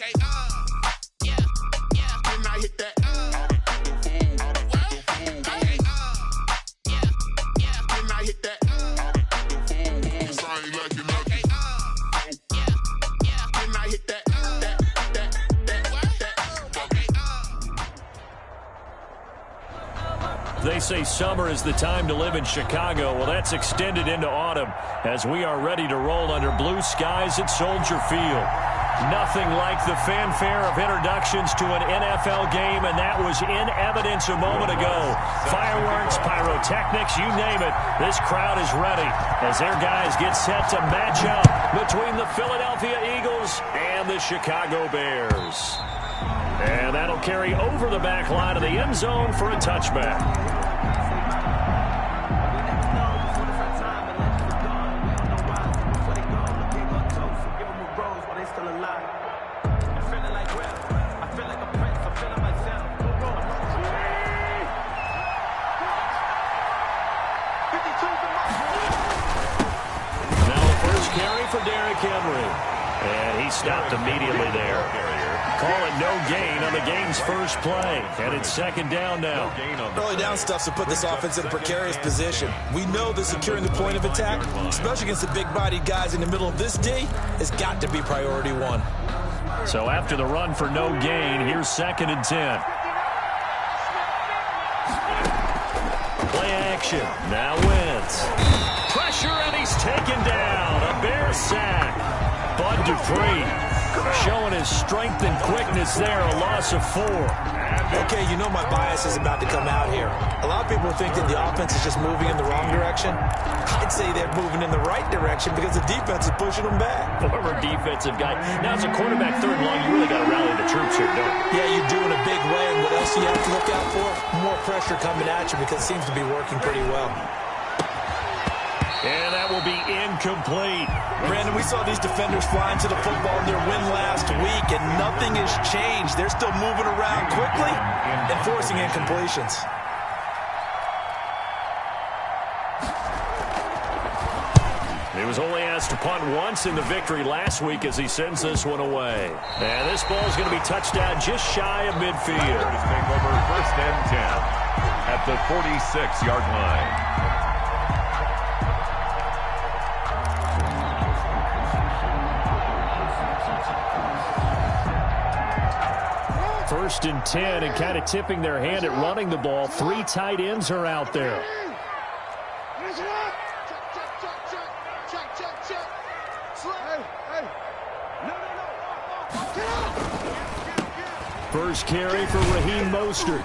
Okay, yeah, yeah. And I hit that, okay, yeah, yeah. And I hit that, 'cause I ain't liking nothing. Okay, yeah, yeah. And I hit that, They say summer is the time to live in Chicago. Well, that's extended into autumn as we are ready to roll under blue skies at Soldier Field. Nothing like the fanfare of introductions to an NFL game, and that was in evidence a moment ago. Fireworks, pyrotechnics, you name it. This crowd is ready as their guys get set to match up between the Philadelphia Eagles and the Chicago Bears. And that'll carry over the back line of the end zone for a touchback. Now the first carry for Derrick Henry. And he stopped immediately there. Call it no gain on the game's first play. And it's second down now. Early down stuffs to put this offense in a precarious position. We know that securing the point of attack, especially against the big-bodied guys in the middle of this D, has got to be priority one. So after the run for no gain, here's 2nd and 10. Play action. Now Wentz. Pressure, and he's taken down. A Bear sack. Bud Dupree showing his strength and quickness there, a loss of 4. Okay, you know my bias is about to come out here. A lot of people think that the offense is just moving in the wrong direction. I'd say they're moving in the right direction because the defense is pushing them back. Former defensive guy. Now as a quarterback 3rd and long, you really got to rally the troops here, don't you? Yeah, you do in a big way, and what else do you have to look out for? More pressure coming at you because it seems to be working pretty well. And that will be incomplete. Brandon, we saw these defenders flying to the football in their win last week, and nothing has changed. They're still moving around quickly and forcing incompletions. He was only asked to punt once in the victory last week as he sends this one away. And this ball is going to be touched down just shy of midfield. Take over 1st and 10 at the 46-yard line. 1st and 10, and kind of tipping their hand at running the ball. 3 tight ends are out there. First carry for Raheem Mostert.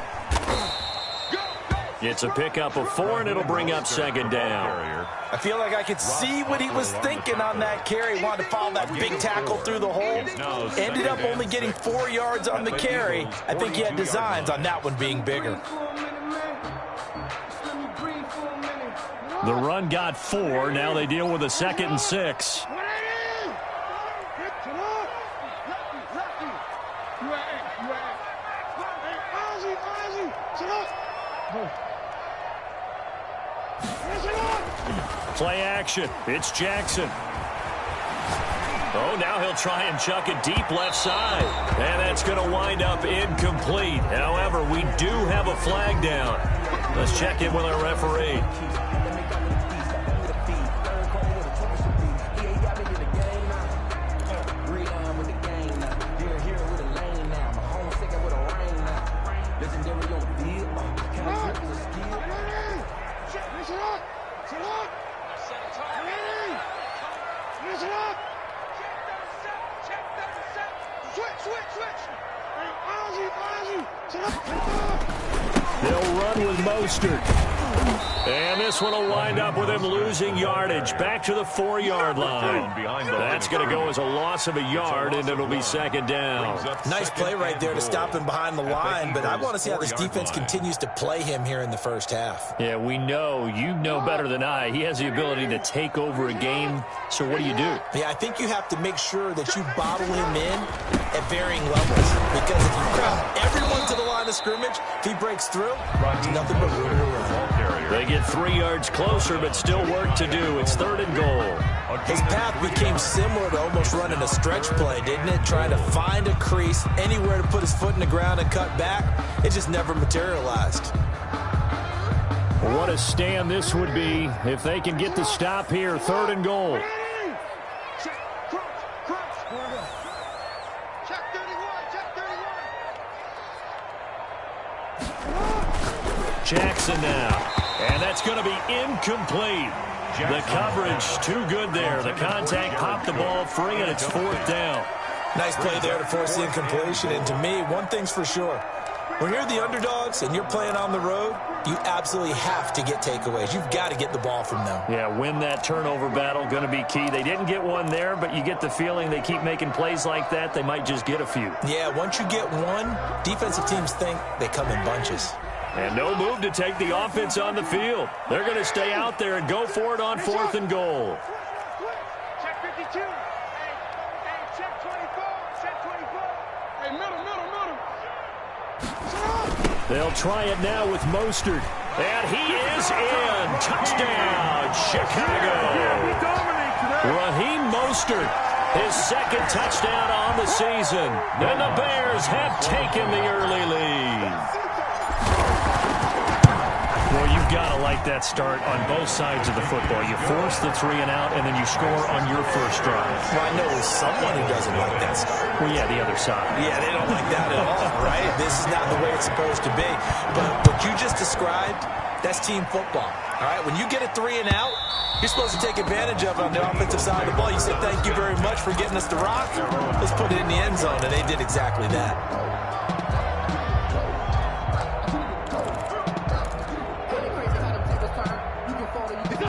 It's a pickup of 4, and it'll bring up 2nd down. I feel like I could see what he was thinking on that carry. Wanted to follow that big tackle through the hole. Ended up only getting 4 yards on the carry. I think he had designs on that one being bigger. The run got 4. Now they deal with a 2nd and 6. Play action. It's Jackson. Oh, now he'll try and chuck it deep left side. And that's going to wind up incomplete. However, we do have a flag down. Let's check in with our referee. They'll run with Mostert. And this one will wind up with him losing yardage. Back to the 4-yard line. That's going to go as a loss of a yard, and it'll be 2nd down. Nice play right there to stop him behind the line, but I want to see how this defense continues to play him here in the first half. Yeah, we know. You know better than I. He has the ability to take over a game. So what do you do? Yeah, I think you have to make sure that you bottle him in at varying levels. Because if you crowd everyone to the line of scrimmage, if he breaks through, it's nothing but room to run. They get 3 yards closer, but still work to do. It's 3rd and goal. His path became similar to almost running a stretch play, didn't it? Trying to find a crease, anywhere to put his foot in the ground and cut back. It just never materialized. What a stand this would be if they can get the stop here. 3rd and goal. Jackson now. And that's going to be incomplete. The coverage too good there. The contact popped the ball free, and it's 4th down. Nice play there to force the incompletion. And to me, one thing's for sure. When you're the underdogs and you're playing on the road, you absolutely have to get takeaways. You've got to get the ball from them. Yeah, win that turnover battle, going to be key. They didn't get one there, but you get the feeling they keep making plays like that, they might just get a few. Yeah, once you get one, defensive teams think they come in bunches. And no move to take the offense on the field. They're going to stay out there and go for it on 4th and goal. Check 52. Hey, check 24. Check 24. Hey, middle. They'll try it now with Mostert. And he is in. Touchdown, Chicago. Raheem Mostert, his 2nd touchdown on the season. And the Bears have taken the early lead. Well, you've got to like that start on both sides of the football. You force the 3 and out, and then you score on your first drive. Well, I know someone who doesn't like that start. Well, yeah, the other side. Yeah, they don't like that at all, right? This is not the way it's supposed to be. But what you just described, that's team football, all right? When you get a 3 and out, you're supposed to take advantage of it on the offensive side of the ball. You say, thank you very much for getting us the rock. Let's put it in the end zone, and they did exactly that.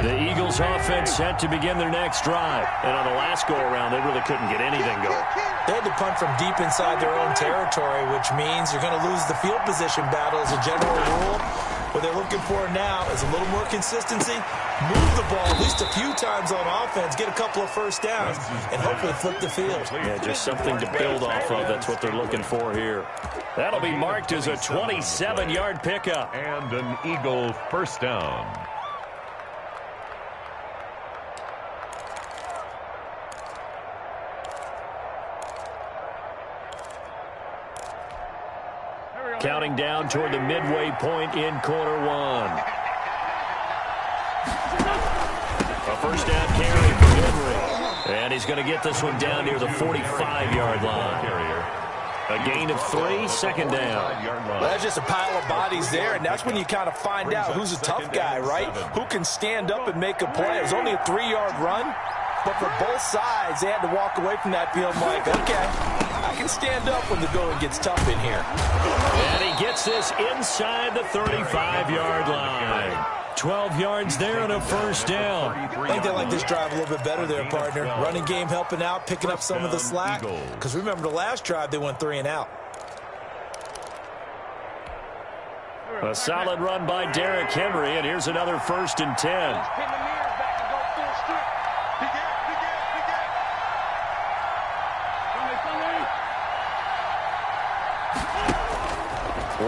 The Eagles offense set to begin their next drive. And on the last go-around, they really couldn't get anything going. They had to punt from deep inside their own territory, which means you're going to lose the field position battle as a general rule. What they're looking for now is a little more consistency, move the ball at least a few times on offense, get a couple of first downs, and hopefully flip the field. Yeah, just something to build off of. That's what they're looking for here. That'll be marked as a 27-yard pickup. And an Eagle first down. Counting down toward the midway point in quarter 1. A first down carry for Henry. And he's going to get this one down near the 45-yard line. A gain of 3, 2nd down. Well, that's just a pile of bodies there, and that's when you kind of find out who's a tough guy, right? Who can stand up and make a play. It was only a 3-yard run, but for both sides, they had to walk away from that field like, okay, I can stand up when the going gets tough in here. And he gets this inside the 35-yard line. 12 yards there and a first down. I think they like this drive a little bit better there, partner. Running game helping out, picking up some of the slack. Because remember, the last drive, they went 3 and out. A solid run by Derrick Henry, and here's another 1st and 10.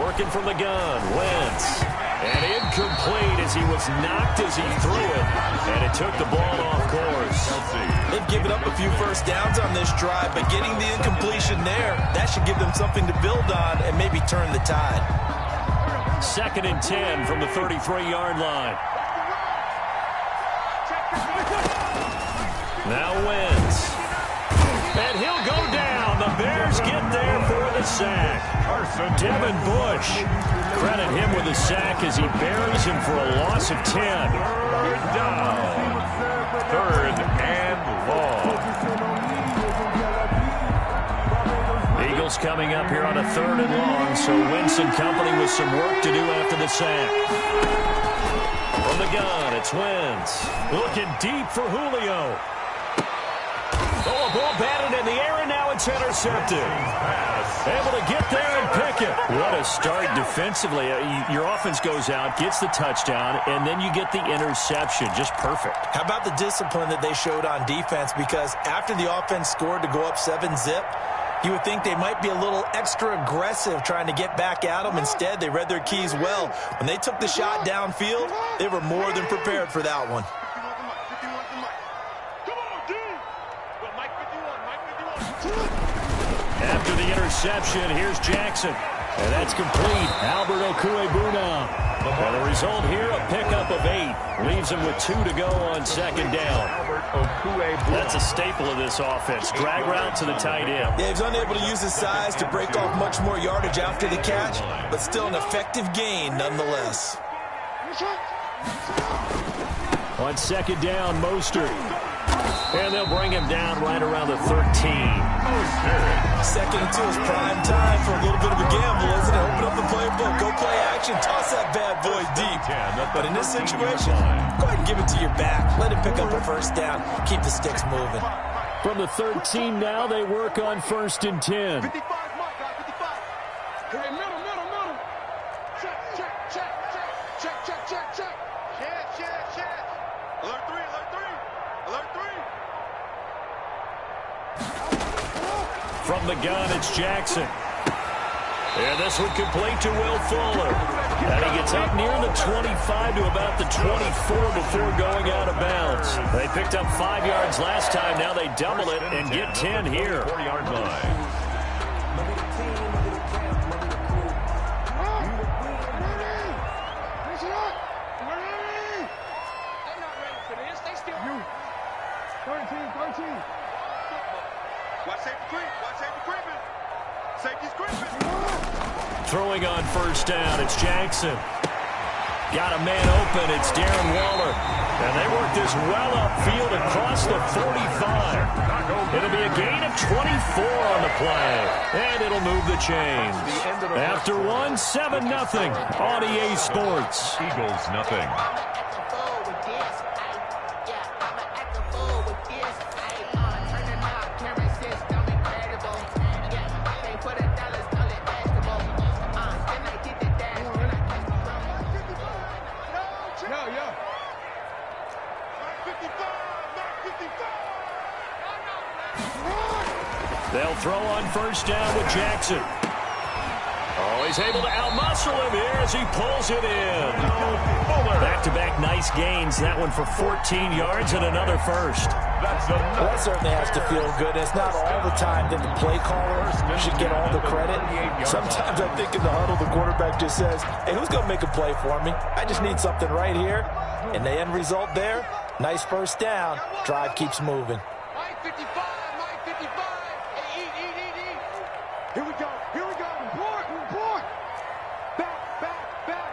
Working from the gun, Wentz. And incomplete as he was knocked as he threw it. And it took the ball off course. They've given up a few first downs on this drive, but getting the incompletion there, that should give them something to build on and maybe turn the tide. 2nd and 10 from the 33-yard line. Now Wentz. And he'll go down. The Bears get there for the sack. Devin Bush. Credit him with a sack as he buries him for a loss of 10. 3rd down. 3rd and long. Eagles coming up here on a 3rd and long, so Wentz and company with some work to do after the sack. From the gun, it's Wentz. Looking deep for Julio. Oh, a ball batted in the air, and now it's intercepted. Able to get there and pick it. What a start defensively. Your offense goes out, gets the touchdown, and then you get the interception. Just perfect. How about the discipline that they showed on defense? Because after the offense scored to go up 7-zip, You would think they might be a little extra aggressive trying to get back at them. Instead, they read their keys well. When they took the shot downfield, they were more than prepared for that one. After the interception, here's Jackson. And that's complete. Albert Okwuegbunam. And the result here, a pickup of 8. Leaves him with 2 to go on second down. That's a staple of this offense. Drag route to the tight end. Yeah, he's unable to use his size to break off much more yardage after the catch, but still an effective gain nonetheless. On second down, Mostert. And they'll bring him down right around the 13. Second and 2 is prime time for a little bit of a gamble, isn't it? Open up the playbook, go play action, toss that bad boy deep. But in this situation, go ahead and give it to your back. Let him pick up a first down. Keep the sticks moving. From the 13 now, they work on 1st and 10. 55, Mike, 55. Hey, middle. Check. Check. Alert 3. From the gun, it's Jackson. And this one complete to Will Fuller. And he gets up near the 25 to about the 24 before going out of bounds. They picked up 5 yards last time. Now they double it and get 10 here. 4-yard line. They're not ready for this. They still... 13. Watch safety creeping. Safety's creeping. Throwing on 1st down, it's Jackson. Got a man open, it's Darren Waller. And they work this well upfield across the 45. It'll be a gain of 24 on the play. And it'll move the chains. After 7-0 on EA Sports. Eagles, nothing. They'll throw on 1st down with Jackson. Oh, he's able to outmuscle him here as he pulls it in. Back-to-back nice gains. That one for 14 yards and another first. That certainly has to feel good. It's not all the time that the play caller should get all the credit. Sometimes I think in the huddle, the quarterback just says, hey, who's going to make a play for me? I just need something right here. And the end result there, nice 1st down. Drive keeps moving. Mike 55. Hey, eat. Here we go. Report. Back.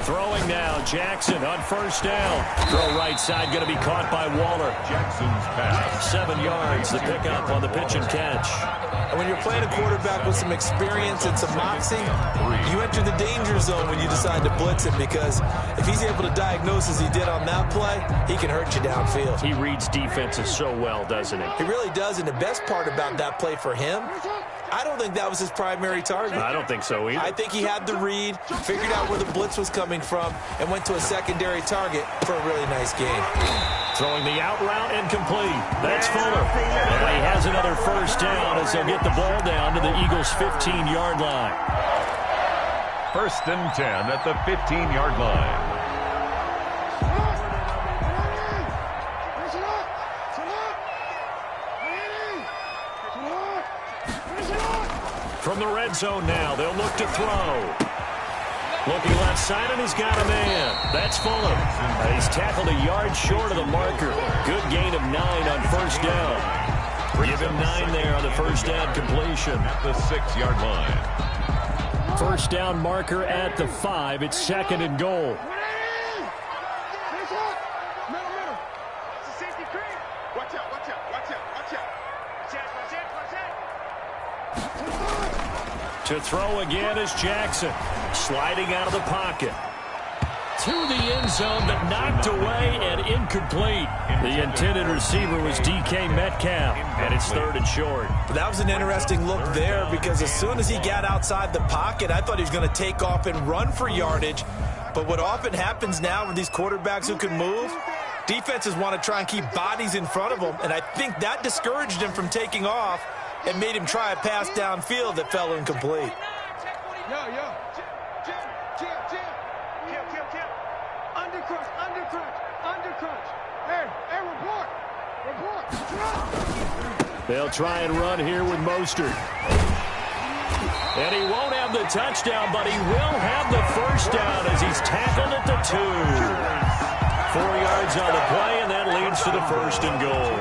Throwing now, Jackson on 1st down. Throw right side, going to be caught by Waller. Jackson's pass. 7 yards, the pickup on the pitch and catch. And when you're playing a quarterback with some experience and some moxie, you enter the danger zone when you decide to blitz him, because if he's able to diagnose as he did on that play, he can hurt you downfield. He reads defenses so well, doesn't he? He really does, and the best part about that play for him, I don't think that was his primary target. I don't think so either. I think he had the read, figured out where the blitz was coming from, and went to a secondary target for a really nice game. Throwing the out route incomplete. That's Fuller. And he has another 1st down as they'll get the ball down to the Eagles' 15-yard line. 1st and 10 at the 15-yard line. From the red zone now, they'll look to throw. Looking left side, and he's got a man. That's Fuller. He's tackled a yard short of the marker. Good gain of 9 on 1st down. Give him 9 there on the 1st down completion. At the 6-yard line. 1st down marker at the 5. It's 2nd and goal. Middle. It's a safety creep. Watch out. To throw again is Jackson. Sliding out of the pocket. To the end zone, but knocked away and incomplete. The intended receiver was DK Metcalf, and it's 3rd and short. That was an interesting look there, because as soon as he got outside the pocket, I thought he was going to take off and run for yardage. But what often happens now with these quarterbacks who can move, Defenses want to try and keep bodies in front of him, and I think that discouraged him from taking off and made him try a pass downfield that fell incomplete. Undercrunch. Hey, report. They'll try and run here with Mostert. And he won't have the touchdown, but he will have the first down as he's tackled at the 2. 4 yards on the play, and that leads to the first and goal.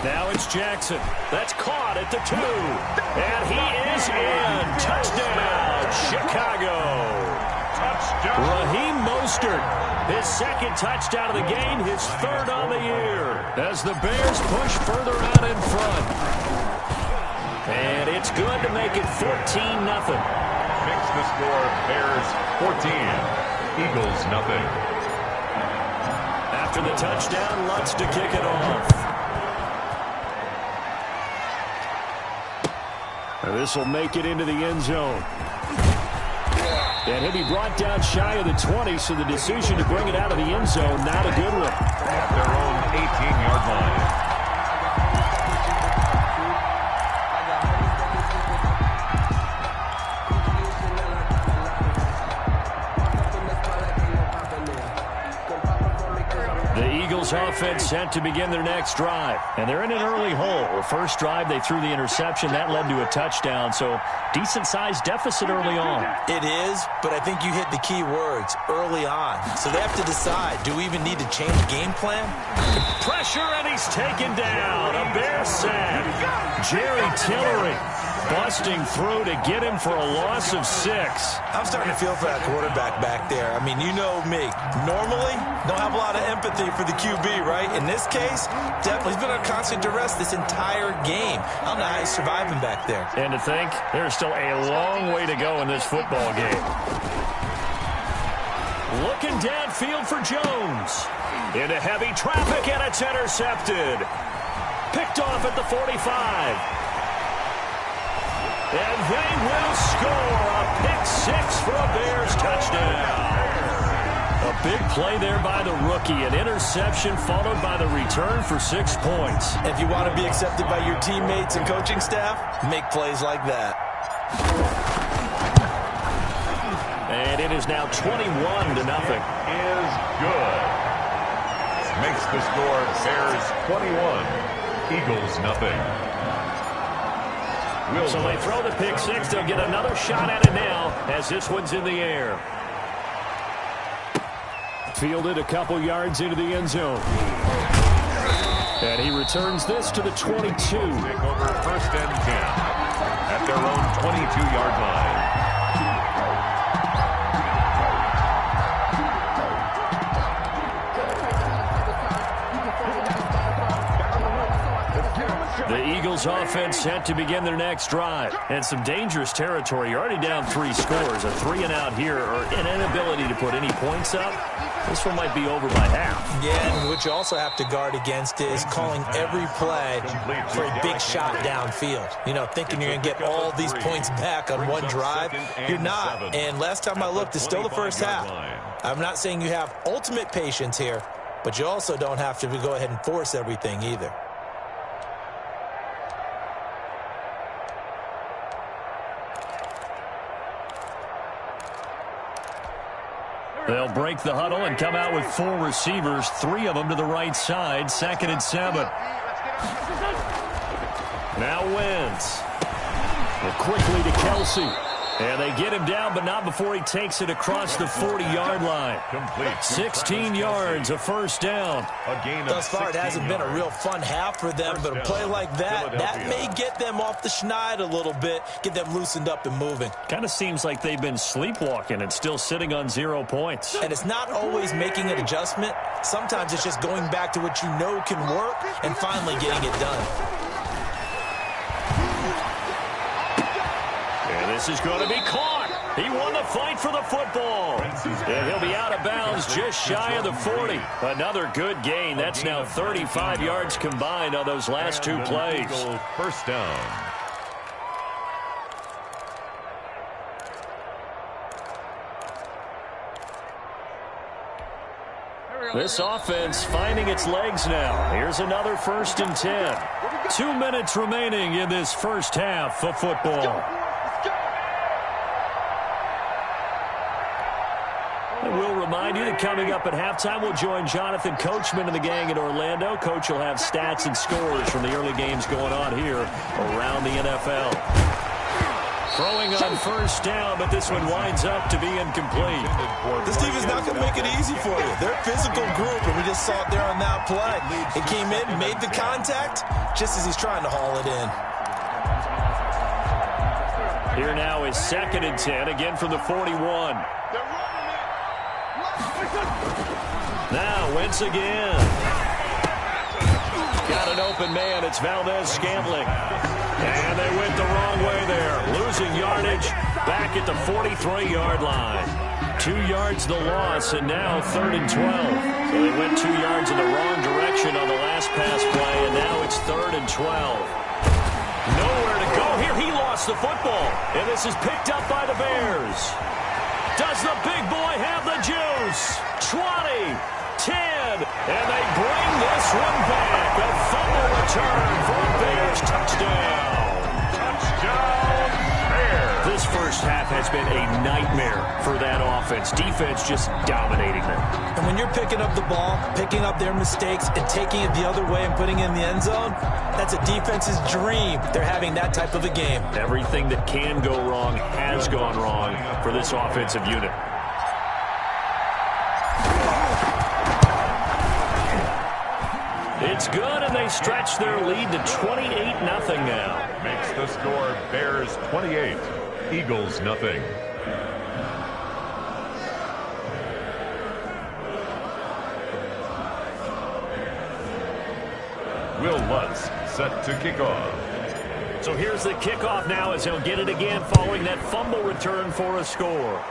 Now it's Jackson. That's caught at the 2. And he is in. Touchdown, Chicago. Touchdown. Raheem Mostert, his second touchdown of the game, his third on the year, as the Bears push further out in front. And it's good to make it 14-0. Makes the score Bears 14, Eagles nothing. After the touchdown, Lutz to kick it off. This will make it into the end zone. And he'll be brought down shy of the 20, so the decision to bring it out of the end zone, not a good one. At their own 18-yard line. Offense set to begin their next drive. And they're in an early hole. The first drive, they threw the interception. That led to a touchdown. So decent-sized deficit early on. It is, but I think you hit the key words, early on. So they have to decide, do we even need to change game plan? Pressure, and he's taken down. A Bear sack. Jerry Tillery busting through to get him for a loss of 6. I'm starting to feel for that quarterback back there. I mean, you know me. Normally, don't have a lot of empathy for the QB, right? In this case, definitely. He's been under constant duress this entire game. I don't know how he's surviving back there. And to think, there's still a long way to go in this football game. Looking downfield for Jones. Into heavy traffic, and it's intercepted. Picked off at the 45. And they will score a pick 6 for a Bears touchdown. A big play there by the rookie. An interception followed by the return for 6 points. If you want to be accepted by your teammates and coaching staff, make plays like that. And it is now 21-0. Is good. Makes the score Bears 21, Eagles nothing. So they throw the pick 6. They'll get another shot at it now as this one's in the air. Fielded a couple yards into the end zone. And he returns this to the 22. Take over first and 10 at their own 22-yard line. The Eagles offense set to begin their next drive. And some dangerous territory. You're already down 3 scores. A 3-and-out here, or an inability to put any points up. This one might be over by half. Yeah, and what you also have to guard against is calling every play for a big shot downfield. You know, thinking you're going to get all these points back on one drive. You're not. And last time I looked, it's still the first half. I'm not saying you have ultimate patience here, but you also don't have to go ahead and force everything either. They'll break the huddle and come out with 4 receivers, 3 of them to the right side, 2nd and 7. Now Wentz. Quickly to Kelsey. And they get him down, but not before he takes it across the 40-yard line. Complete. 16 yards, a first down. Thus far, it hasn't been a real fun half for them, but a play like that may get them off the schneid a little bit, get them loosened up and moving. Kind of seems like they've been sleepwalking and still sitting on 0 points. And it's not always making an adjustment. Sometimes it's just going back to what you know can work and finally getting it done. And this is going to be caught. He won the fight for the football. And he'll be out of bounds just shy of the 40. Another good gain. That's now 35 yards combined on those last two plays. First down. This offense finding its legs now. Here's another 1st and 10. 2 minutes remaining in this first half of football. And we'll remind you that coming up at halftime, we'll join Jonathan Coachman and the gang in Orlando. Coach will have stats and scores from the early games going on here around the NFL. Throwing on 1st down, but this one winds up to be incomplete. This team is not going to make it easy for you. They're a physical group, and we just saw it there on that play. It came in, made the contact, just as he's trying to haul it in. Here now is 2nd and 10, again from the 41. Now Wentz again. Got an open man. It's Valdez-Scantling. And they went the wrong way there. Losing yardage back at the 43-yard line. 2 yards the loss, and now 3rd and 12. So they went 2 yards in the wrong direction on the last pass play, and now it's 3rd and 12. Nowhere to go here. He lost the football, and this is picked up by the Bears. Does the big boy have the juice? 20, 10, and they bring this one back. A fumble return for a Bears touchdown. Touchdown, Bears. This first half has been a nightmare for that offense. Defense just dominating them. And when you're picking up the ball, picking up their mistakes, and taking it the other way and putting it in the end zone, that's a defense's dream. They're having that type of a game. Everything that can go wrong has gone wrong for this offensive unit. It's good, and they stretch their lead to 28-0 now. Makes the score Bears 28, Eagles nothing. Will Lutz set to kick off. So here's the kickoff now as he'll get it again following that fumble return for a score.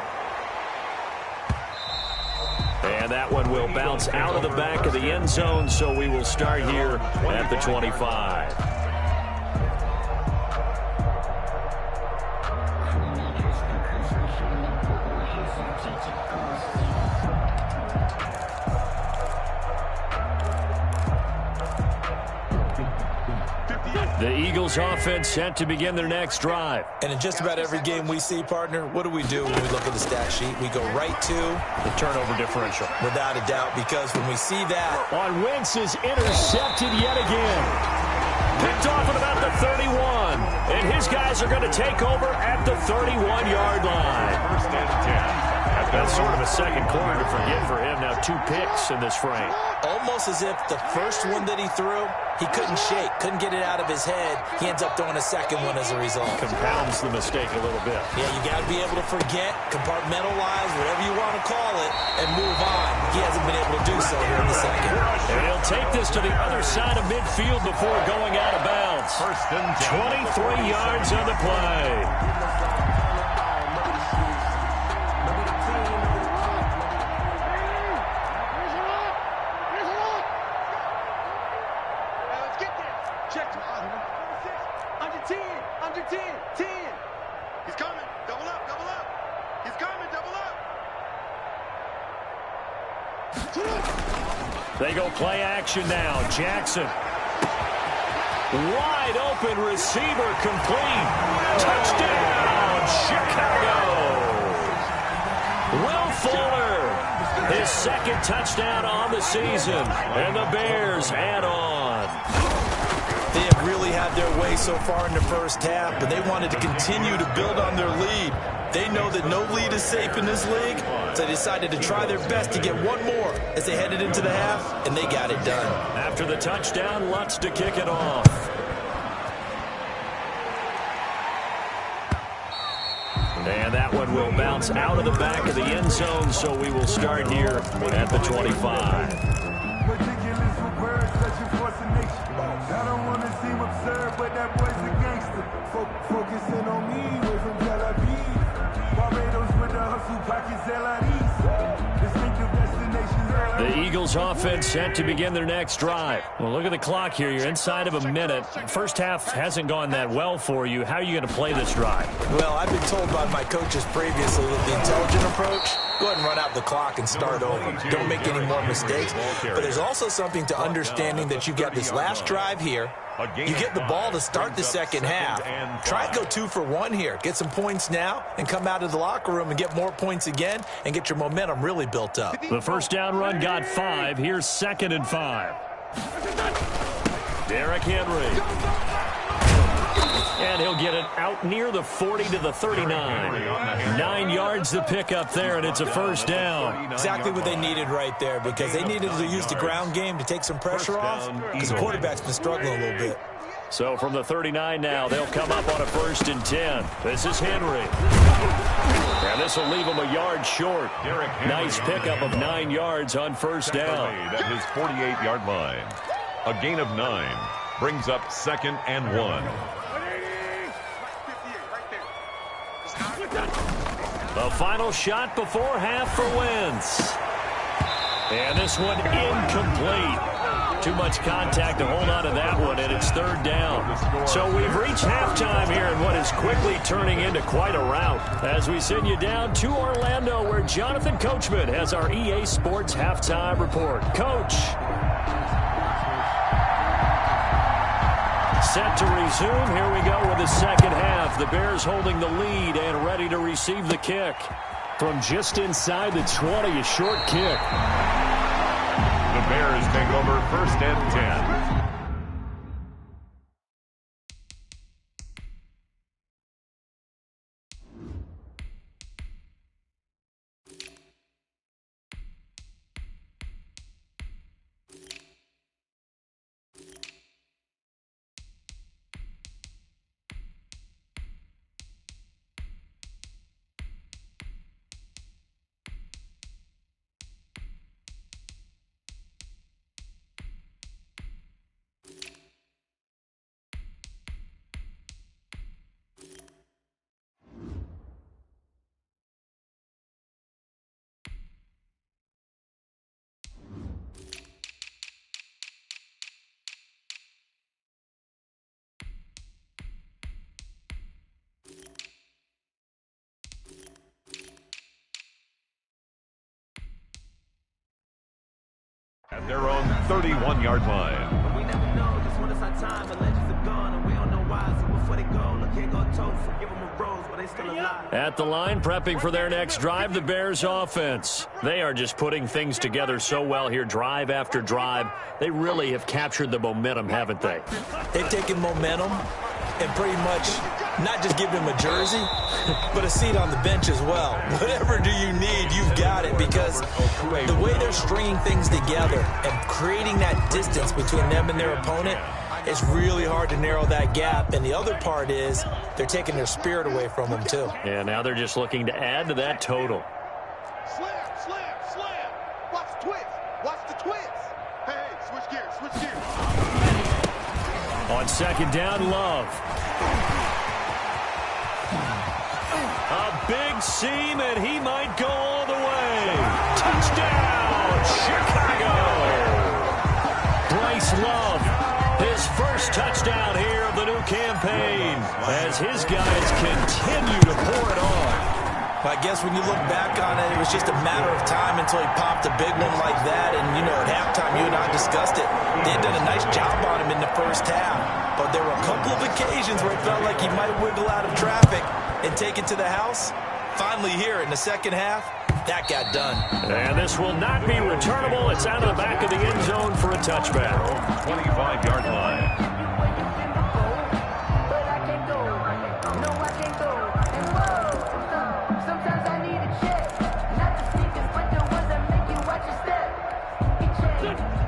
And that one will bounce out of the back of the end zone, so we will start here at the 25. The Eagles offense set to begin their next drive. And in just about every game we see, partner, what do we do when we look at the stat sheet? We go right to the turnover differential. Without a doubt, because when we see that. On Wentz is intercepted yet again. Picked off at about the 31. And his guys are going to take over at the 31-yard line. 1st and 10. That's sort of a second quarter to forget for him. Now 2 picks in this frame. Almost as if the first one that he threw, he couldn't shake, couldn't get it out of his head. He ends up throwing a second one as a result. Compounds the mistake a little bit. Yeah, you got to be able to forget, compartmentalize, whatever you want to call it, and move on. He hasn't been able to do so here in the second. And he'll take this to the other side of midfield before going out of bounds. 1st and 10. 23 yards on the play. They go play action now. Jackson. Wide open receiver complete. Touchdown, Chicago. Will Fuller. His 2nd touchdown on the season. And the Bears add on. They have really had their way so far in the first half, but they wanted to continue to build on their lead. They know that no lead is safe in this league, so they decided to try their best to get one more as they headed into the half, and they got it done. After the touchdown, Lutz to kick it off. And that one will bounce out of the back of the end zone, so we will start here at the 25. I don't want to seem absurd, but that boy's a gangster. Focusing on me, way from Tel Aviv. Barbados The Eagles offense set to begin their next drive. Well, look at the clock here. You're inside of a minute. First half hasn't gone that well for you. How are you going to play this drive? Well, I've been told by my coaches previously that the intelligent approach, go ahead and run out the clock and start over. Don't make any more mistakes. But there's also something to understanding that you've got this last drive here. You get the ball to start the second half. Try and go 2 for 1 here. Get some points now and come out of the locker room and get more points again and get your momentum really built up. The first down run got 5. Here's 2nd and 5. Derrick Henry. And he'll get it out near the 40 to the 39. 9 yards to pick up there, and it's a first down. Exactly what they needed right there, because they needed to use the ground game to take some pressure off, because the quarterback's been struggling a little bit. So from the 39 now, they'll come up on a 1st and 10. This is Henry. And this will leave him a yard short. Nice pickup of 9 yards on first down. At his 48-yard line. A gain of 9 brings up 2nd and 1. The final shot before half for Wentz. And this one incomplete. Too much contact to hold on to that one, and it's 3rd down. So we've reached halftime here in what is quickly turning into quite a rout. As we send you down to Orlando, where Jonathan Coachman has our EA Sports Halftime Report. Coach. Set to resume. Here we go with the second half. The Bears holding the lead and ready to receive the kick. From just inside the 20, a short kick. The Bears take over 1st and 10. At their own 31-yard line. We never know, just when it's our time, the legends are gone, and we don't know why. So before they go, look, can't go toast, so give them a rose, but they still alive. At the line, prepping for their next drive, the Bears offense. They are just putting things together so well here, drive after drive. They really have captured the momentum, haven't they? They've taken momentum and pretty much not just give him a jersey, but a seat on the bench as well. Whatever do you need, you've got it, because the way they're stringing things together and creating that distance between them and their opponent, it's really hard to narrow that gap. And the other part is they're taking their spirit away from them, too. And now they're just looking to add to that total. Slam, slam, slam. Watch the twist. Watch the twist. Hey, switch gears, switch gears. On second down, Love. A big seam, and he might go all the way. Touchdown, Chicago! Bryce Love, his first touchdown here of the new campaign, as his guys continue to pour it on. I guess when you look back on it, it was just a matter of time until he popped a big one like that. And, you know, at halftime, you and I discussed it. They had done a nice job on him in the first half. But there were a couple of occasions where it felt like he might wiggle out of traffic and take it to the house. Finally here in the second half, that got done. And this will not be returnable. It's out of the back of the end zone for a touchback. 25-yard line.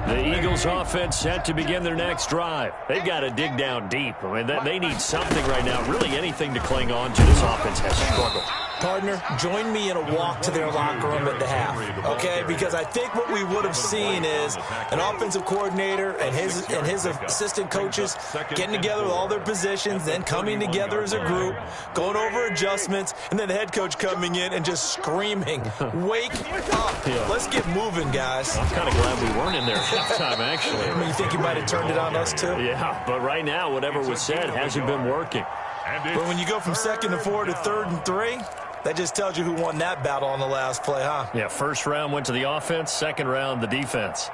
The Eagles offense set to begin their next drive. They've got to dig down deep. I mean, they need something right now, really anything to cling on to. This offense has struggled. Partner, join me in a walk to their locker room at the half, okay? Because I think what we would have seen is an offensive coordinator and his assistant coaches getting together with all their positions, then coming together as a group, going over adjustments, and then the head coach coming in and just screaming, "Wake up. Let's get moving, guys." I'm kind of glad we weren't in there at halftime, actually. I mean, you think you might have turned it on us, too? Yeah, but right now, whatever was said hasn't been working. But when you go from 2nd and 4 to 3rd and 3, that just tells you who won that battle on the last play, huh? Yeah, first round went to the offense, second round the defense.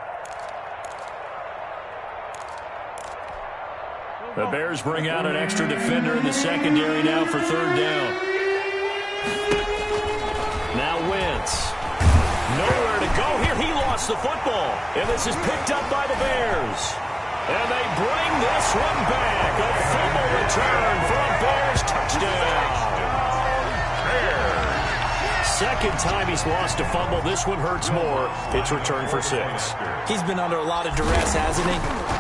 The Bears bring out an extra defender in the secondary now for 3rd down. Now Wentz. Nowhere to go here. He lost the football. And this is picked up by the Bears. And they bring this one back. A fumble return for a Bears touchdown. Second time he's lost a fumble. This one hurts more. It's returned for 6. He's been under a lot of duress, hasn't he?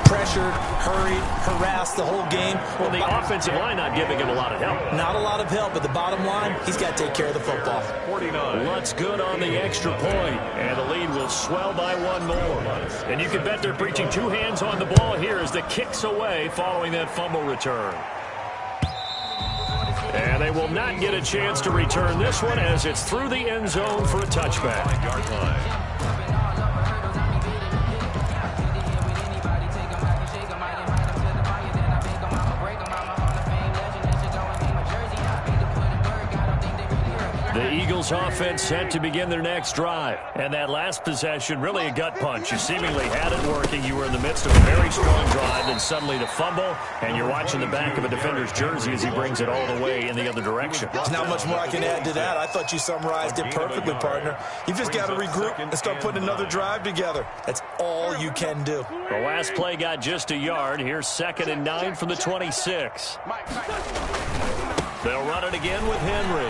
Pressured, hurried, harassed the whole game. Well, the offensive line not giving him a lot of help. Not a lot of help, but the bottom line, he's got to take care of the football. 49. Looks good on the extra point, and the lead will swell by one more. And you can bet they're preaching 2 hands on the ball here as the kick's away following that fumble return. And they will not get a chance to return this one as it's through the end zone for a touchback. The Eagles offense set to begin their next drive. And that last possession, really a gut punch. You seemingly had it working. You were in the midst of a very strong drive, then suddenly the fumble, and you're watching the back of a defender's jersey as he brings it all the way in the other direction. There's not much more I can add to that. I thought you summarized it perfectly, partner. You've just got to regroup and start putting another drive together. That's all you can do. The last play got just a yard. Here's 2nd and 9 from the 26. They'll run it again with Henry.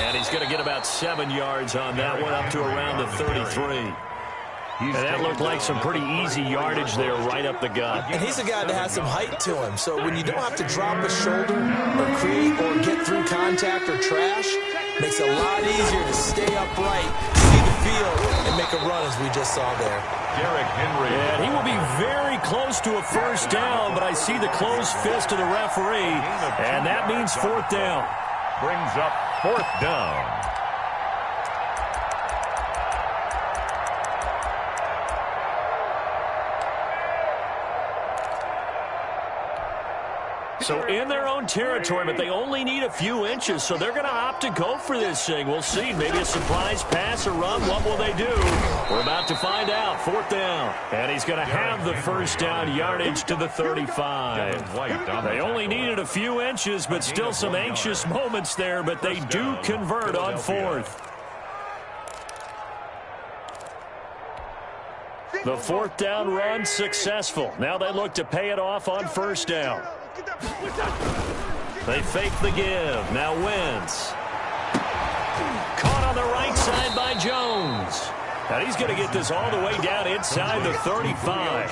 And he's going to get about 7 yards on that one, up to around the 33. And that looked like some pretty easy yardage there right up the gut. And he's a guy that has some height to him. So when you don't have to drop a shoulder or create or get through contact or trash, makes it a lot easier to stay upright, see the field, and make a run as we just saw there. Derrick Henry. And he will be very close to a first down, but I see the closed fist of the referee, and that means 4th down. Brings up 4th down. So in their own territory, but they only need a few inches, so they're going to opt to go for this thing. We'll see. Maybe a surprise pass or run. What will they do? We're about to find out. 4th down. And he's going to have the first down yardage to the 35. They only needed a few inches, but still some anxious moments there, but they do convert on 4th. The 4th down run successful. Now they look to pay it off on 1st down. They fake the give. Now Wentz. Caught on the right side by Jones. And he's going to get this all the way down inside the 35.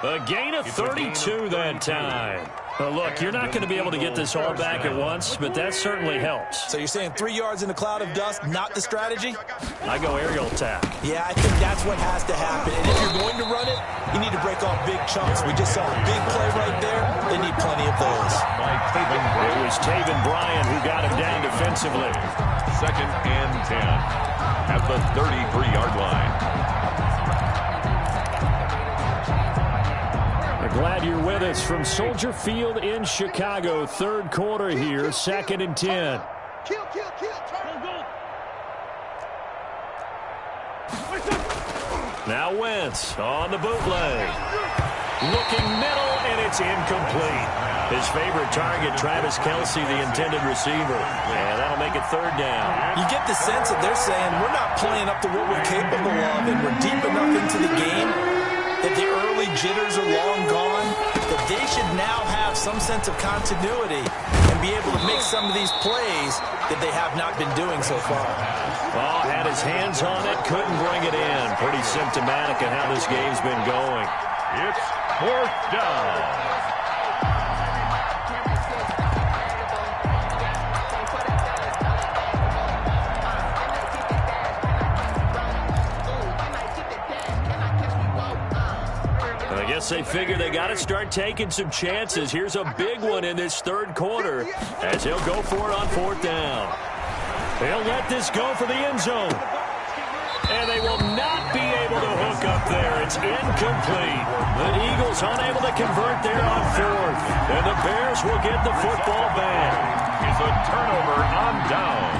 A gain of 32 that time. Well, look, you're not going to be able to get this all back at once, but that certainly helps. So you're saying 3 yards in a cloud of dust, not the strategy? I go aerial attack. Yeah, I think that's what has to happen. And if you're going to run it, you need to break off big chunks. We just saw a big play right there. They need plenty of those. It was Taven Bryan who got him down defensively. 2nd and 10 at the 33-yard line. Glad you're with us from Soldier Field in Chicago. 3rd quarter here, 2nd and 10. Kill, kill, kill. Turn, go. Now Wentz on the bootleg. Looking middle, and it's incomplete. His favorite target, Travis Kelce, the intended receiver. And that'll make it 3rd down. You get the sense that they're saying we're not playing up to what we're capable of, and we're deep enough into the game that the early jitters are long gone, that they should now have some sense of continuity and be able to make some of these plays that they have not been doing so far. Oh, had his hands on it, couldn't bring it in. Pretty symptomatic of how this game's been going. It's 4th down. guess they figure they got to start taking some chances. Here's a big one in this third quarter as he'll go for it on fourth down. They'll let this go for the end zone. And they will not be able to hook up there. It's incomplete. The Eagles unable to convert there on fourth. And the Bears will get the football back. It's a turnover on down.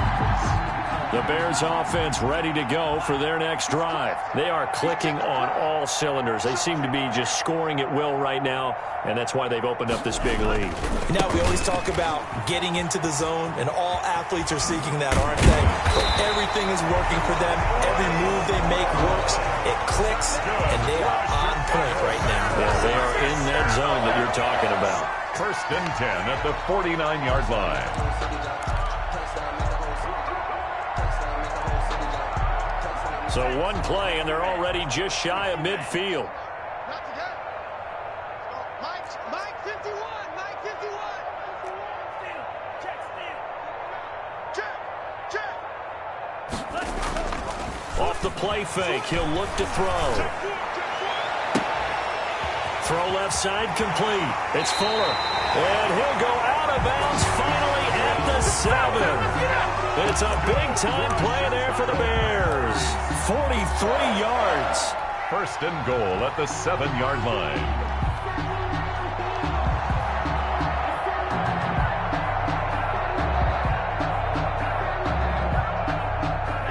The Bears offense ready to go for their next drive. They are clicking on all cylinders. They seem to be just scoring at will right now, and that's why they've opened up this big lead. Now, we always talk about getting into the zone, and all athletes are seeking that, aren't they? But everything is working for them. Every move they make works. It clicks, and they are on point right now. Yeah, they are in that zone that you're talking about. 1st and 10 at the 49-yard line. So one play, and they're already just shy of midfield. Not today. Mike 51. Mike 51. Check. Off the play fake, he'll look to throw. Throw left side complete. It's Fuller. And he'll go out of bounds finally at the 7. It's a big-time play there for the Bears. 43 yards. 1st and goal at the 7-yard line.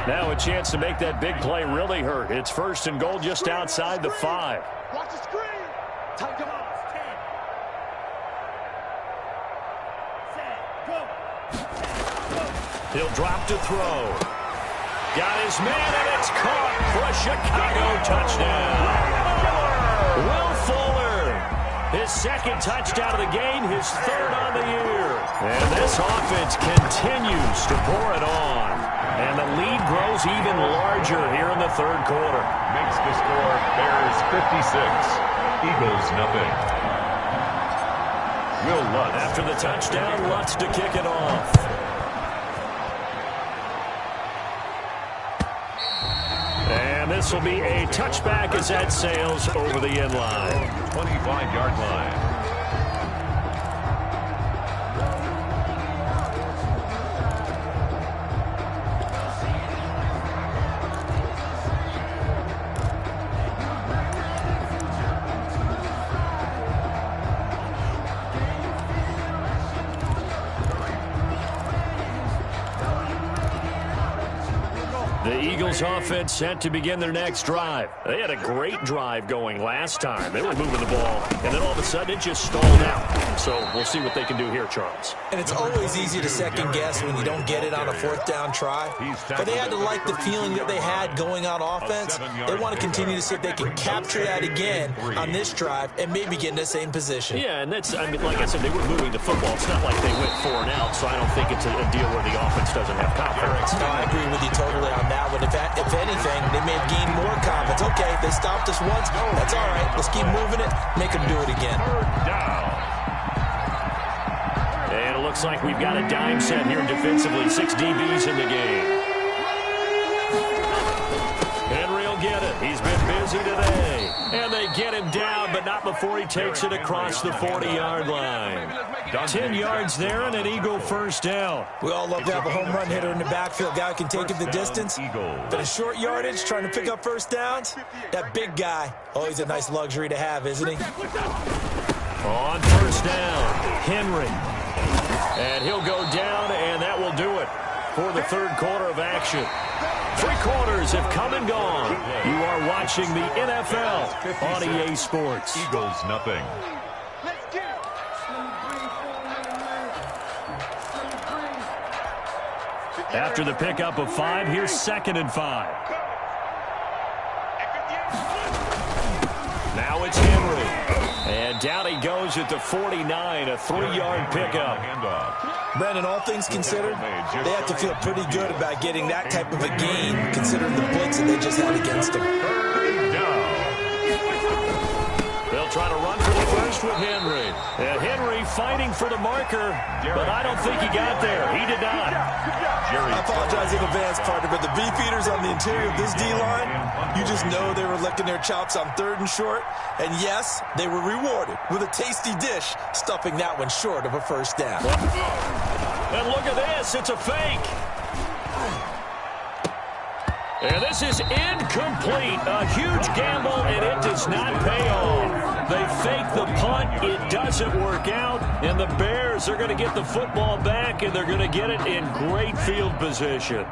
Now a chance to make that big play really hurt. It's 1st and goal just outside the 5. Watch the screen. Time to march. 10, 7, go. He'll drop to throw. Got his man, and it's caught for a Chicago touchdown. Will Fuller, his 2nd touchdown of the game, his 3rd on the year. And this offense continues to pour it on. And the lead grows even larger here in the 3rd quarter. Makes the score Bears 56, Eagles nothing. Will Lutz. After the touchdown, Lutz to kick it off. And this will be a touchback as that sails over the end line. 25-yard line. The Eagles offense set to begin their next drive. They had a great drive going last time. They were moving the ball, and then all of a sudden it just stalled out. So we'll see what they can do here, Charles. And it's always easy to second guess when you don't get it on a 4th down try. But they had to like the feeling that they had going on offense. They want to continue to see if they can capture that again on this drive and maybe get in the same position. Yeah, and that's, I mean, like I said, they were moving the football. It's not like they went 4 and out, so I don't think it's a deal where the offense doesn't have confidence. No, I agree with you totally on that one. If anything, they may have gained more confidence. Okay, they stopped us once. That's all right. Let's keep moving it. Make them do it again. 3rd down. And it looks like we've got a dime set here defensively. 6 DBs in the game. Henry will get it. He's been busy today. And they get him down, but not before he takes it across the 40-yard line. 10 yards there and an Eagle 1st down. We all love to have a home run hitter in the backfield. Guy who can take it the distance. But a short yardage, trying to pick up 1st downs, that big guy, always a nice luxury to have, isn't he? On 1st down, Henry. And he'll go down, and that will do it for the 3rd quarter of action. 3 quarters have come and gone. You are watching the NFL on EA Sports. Eagles nothing. After the pickup of 5, here's 2nd and 5. Now it's Henry. And down he goes at the 49, a 3-yard pickup. Brandon, all things considered, they have to feel pretty good about getting that type of a gain, considering the blitz that they just had against them. They'll try to run for the 1st first with Henry. And Henry fighting for the marker, but I don't think he got there. He did not. I apologize in advance, partner, but the beefeaters on the interior of this D-line, you just know they were licking their chops on 3rd and short. And yes, they were rewarded with a tasty dish, stuffing that one short of a first down. And look at this. It's a fake. And this is incomplete. A huge gamble, and it does not pay off. They fake the punt. It doesn't work out. And the Bears are going to get the football back, and they're going to get it in great field position.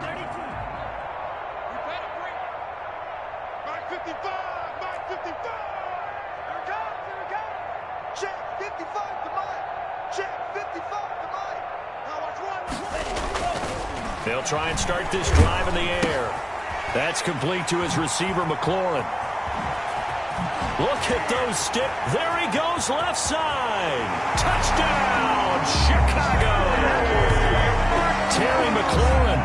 They'll try and start this drive in the air. That's complete to his receiver, McLaurin. Look at those sticks. There he goes, left side. Touchdown, Chicago. Terry McLaurin,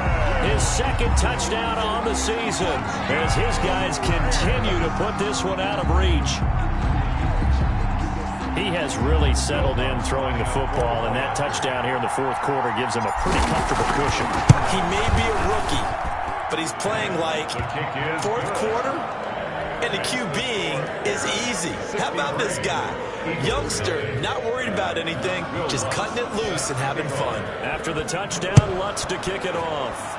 his 2nd touchdown on the season as his guys continue to put this one out of reach. He has really settled in throwing the football, and that touchdown here in the 4th quarter gives him a pretty comfortable cushion. He may be a rookie, but he's playing like 4th quarter, and the QBing is easy. How about this guy? Youngster, not worried about anything, just cutting it loose and having fun. After the touchdown, Lutz to kick it off.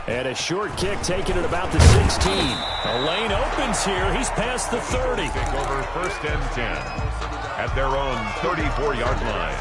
And a short kick taken at about the 16. A lane opens here. He's past the 30. Take over 1st and 10 at their own 34-yard line.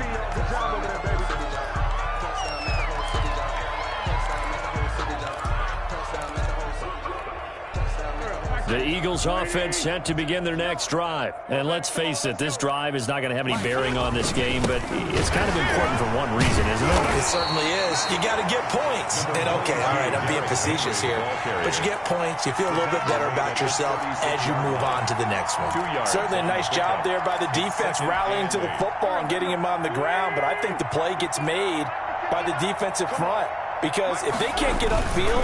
The Eagles offense set to begin their next drive. And let's face it, this drive is not going to have any bearing on this game, but it's kind of important for one reason, isn't it? It certainly is. You got to get points. And okay, all right, I'm being facetious here. But you get points, you feel a little bit better about yourself as you move on to the next one. Certainly a nice job there by the defense rallying to the football and getting him on the ground, but I think the play gets made by the defensive front. Because if they can't get upfield,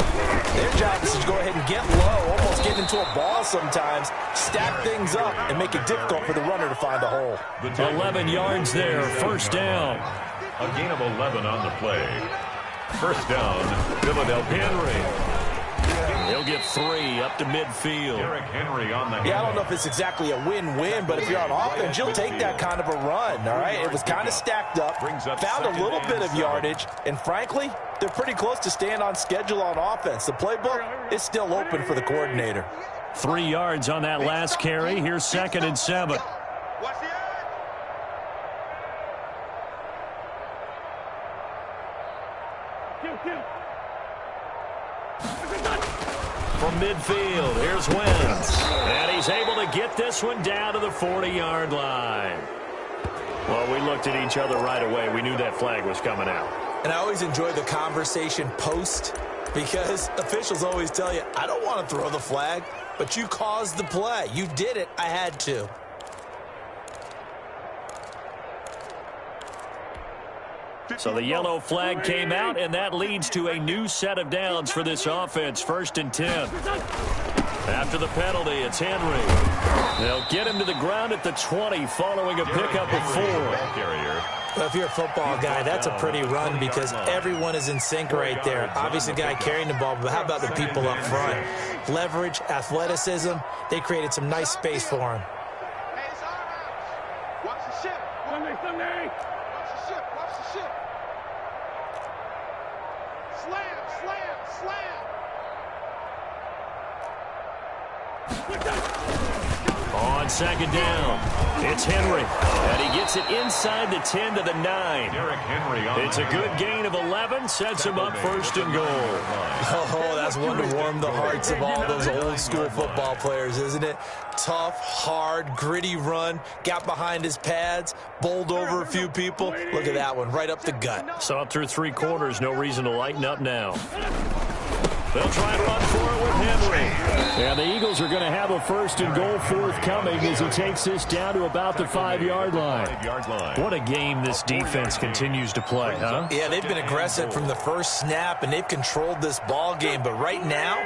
their job is to go ahead and get low, almost get into a ball sometimes, stack things up, and make it difficult for the runner to find a hole. 11 yards there, 1st down. A gain of 11 on the play. 1st down, Philadelphia. Henry. He'll get 3 up to midfield. Derrick Henry on the I don't know if it's exactly a win-win, but if you're on offense, you'll take that kind of a run, all right? It was kind of stacked up, found a little bit of yardage, and frankly, they're pretty close to staying on schedule on offense. The playbook is still open for the coordinator. 3 yards on that last carry. Here's 2nd and 7. From midfield, here's Wentz. And he's able to get this one down to the 40-yard line. Well, we looked at each other right away. We knew that flag was coming out. And I always enjoy the conversation post because officials always tell you, I don't want to throw the flag, but you caused the play. You did it. I had to. So the yellow flag came out, and that leads to a new set of downs for this offense. 1st and 10. After the penalty, it's Henry. They'll get him to the ground at the 20 following a pickup of 4. Well, if you're a football guy, that's a pretty run because everyone is in sync right there. Obviously, the guy carrying the ball, but how about the people up front? Leverage, athleticism, they created some nice space for him. Watch the ship. Watch the ship. Watch the ship. Slam, slam, slam. On 2nd down, it's Henry. And he gets it inside the 10 to the 9. Derrick Henry on It's a good gain of 11, sets him up 1st and goal. Oh, that's one to warm the hearts of all those old school football players, isn't it? Tough, hard, gritty run, got behind his pads, bowled over a few people. Look at that one, right up the gut. Saw it through 3 quarters, no reason to lighten up now. They'll try to run for it with Henry. And the Eagles are going to have a 1st and goal forthcoming as he takes this down to about the 5-yard line. What a game this defense continues to play, huh? Yeah, they've been aggressive from the first snap, and they've controlled this ball game. But right now,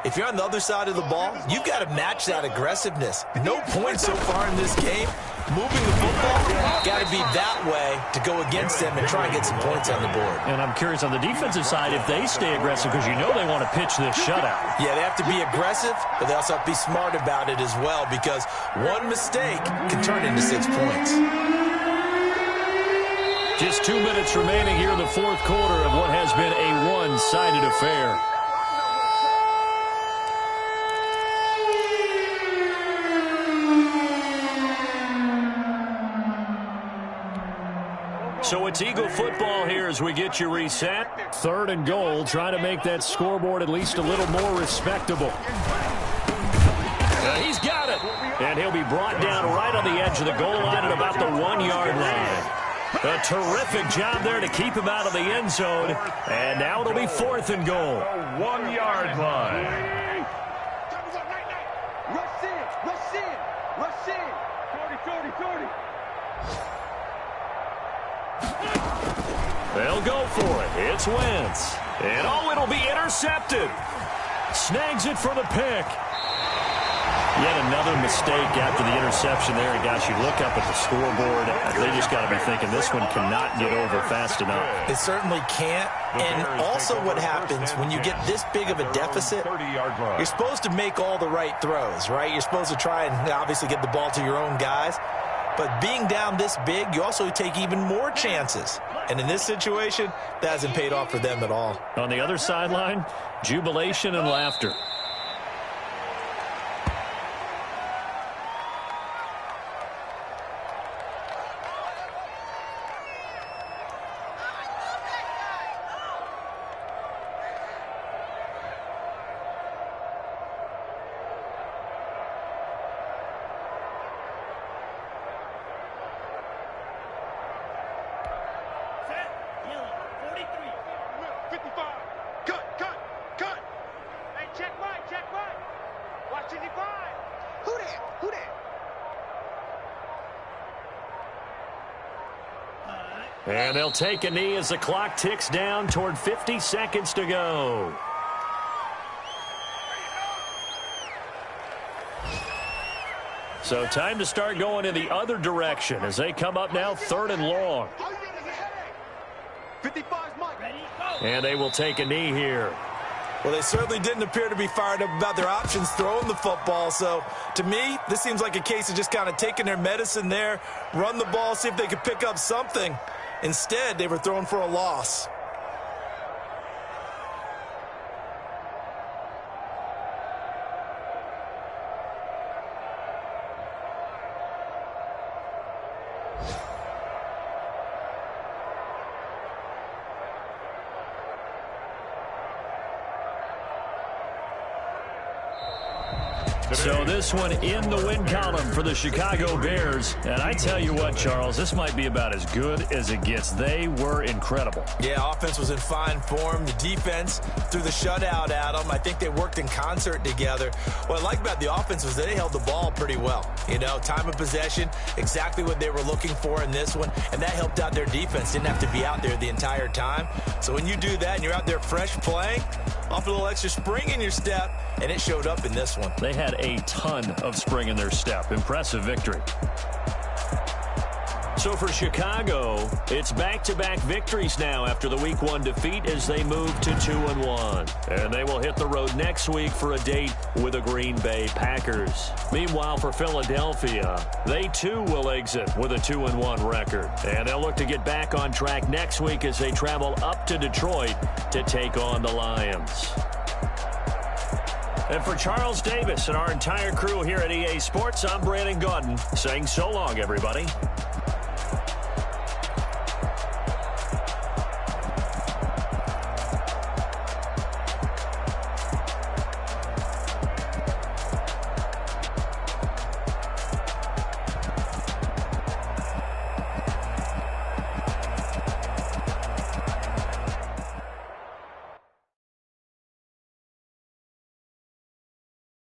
if you're on the other side of the ball, you've got to match that aggressiveness. No points so far in this game. Moving the football, got to be that way to go against them and try and get some points on the board. And I'm curious on the defensive side if they stay aggressive, because you know they want to pitch this shutout. Yeah, they have to be aggressive, but they also have to be smart about it as well, because one mistake can turn into 6 points. Just 2 minutes remaining here in the fourth quarter of what has been a one-sided affair. So it's Eagle football here as we get you reset. 3rd and goal, trying to make that scoreboard at least a little more respectable. He's got it. And he'll be brought down right on the edge of the goal line at about the 1-yard line. A terrific job there to keep him out of the end zone. And now it'll be 4th and goal. 1-yard line. Rush in, rush in, rush in. 40, 40, 40. They'll go for it. It's Wentz. And oh, it'll be intercepted. Snags it for the pick. Yet another mistake after the interception there. And gosh, you look up at the scoreboard, they just got to be thinking this one cannot get over fast enough. It certainly can't. And also what happens when you get this big of a deficit, you're supposed to make all the right throws, right? You're supposed to try and obviously get the ball to your own guys. But being down this big, you also take even more chances. And in this situation, that hasn't paid off for them at all. On the other sideline, jubilation and laughter. And they'll take a knee as the clock ticks down toward 50 seconds to go. So time to start going in the other direction as they come up now 3rd and long. 55's Mike. And they will take a knee here. Well, they certainly didn't appear to be fired up about their options throwing the football. So, to me, this seems like a case of just kind of taking their medicine there, run the ball, see if they could pick up something. Instead, they were throwing for a loss. So this one in the win column for the Chicago Bears. And I tell you what, Charles, this might be about as good as it gets. They were incredible. Yeah, offense was in fine form. The defense threw the shutout at them. I think they worked in concert together. What I like about the offense was they held the ball pretty well. You know, time of possession, exactly what they were looking for in this one. And that helped out their defense. Didn't have to be out there the entire time. So when you do that and you're out there fresh playing, off a little extra spring in your step, and it showed up in this one. They had a ton of spring in their step. Impressive victory. So for Chicago, it's back-to-back victories now after the Week 1 defeat as they move to 2-1. And they will hit the road next week for a date with the Green Bay Packers. Meanwhile, for Philadelphia, they too will exit with a 2-1 record. And they'll look to get back on track next week as they travel up to Detroit to take on the Lions. And for Charles Davis and our entire crew here at EA Sports, I'm Brandon Gaudin saying so long, everybody.